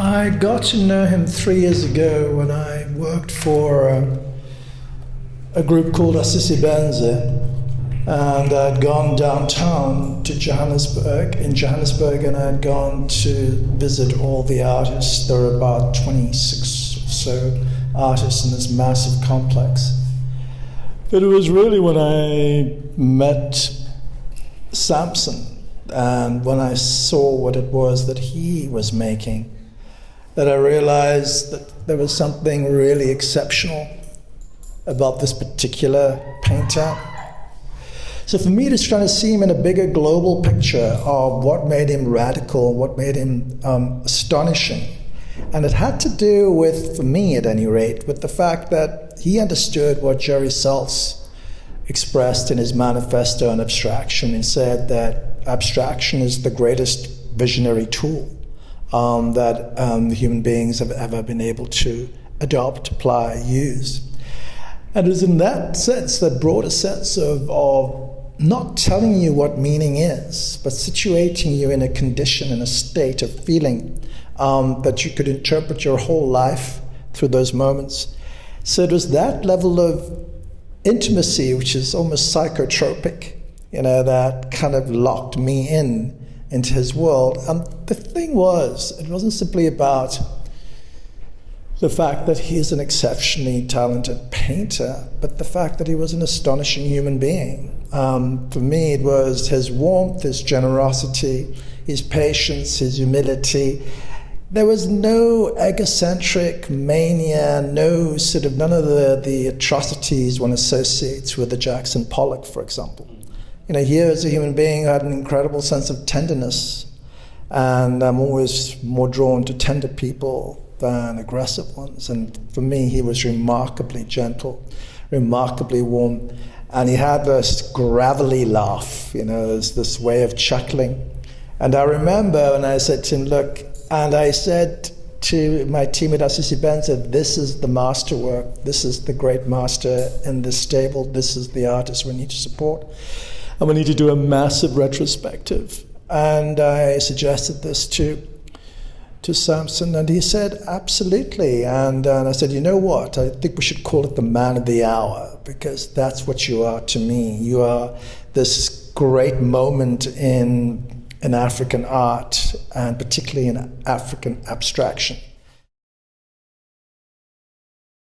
I got to know him 3 years ago when I worked for a group called Asisi Benze, and I'd gone downtown to Johannesburg, and I'd gone to visit all the artists. There were about 26 or so artists in this massive complex. But it was really when I met Samson and when I saw what it was that he was making, that I realized that there was something really exceptional about this particular painter. So for me, just trying to see him in a bigger global picture of what made him radical, what made him astonishing. And it had to do with, for me at any rate, with the fact that he understood what Jerry Saltz expressed in his manifesto on abstraction, and said that abstraction is the greatest visionary tool that human beings have ever been able to adopt, apply, use. And it was in that sense, that broader sense of not telling you what meaning is, but situating you in a condition, in a state of feeling that you could interpret your whole life through those moments. So it was that level of intimacy, which is almost psychotropic, that kind of locked me into his world. And the thing was, it wasn't simply about the fact that he's an exceptionally talented painter, but the fact that he was an astonishing human being. For me, it was his warmth, his generosity, his patience, his humility. There was no egocentric mania, none of the atrocities one associates with a Jackson Pollock, for example. Here is a human being who had an incredible sense of tenderness, and I'm always more drawn to tender people than aggressive ones. And for me, he was remarkably gentle, remarkably warm, and he had this gravelly laugh, this way of chuckling. And I remember when I said to him, look, and I said to my team at Asisi Benze, this is the masterwork, this is the great master in this stable, this is the artist we need to support. And we need to do a massive retrospective. And I suggested this to Samson, and he said, absolutely. And I said, you know what? I think we should call it the man of the hour, because that's what you are to me. You are this great moment in African art, and particularly in African abstraction.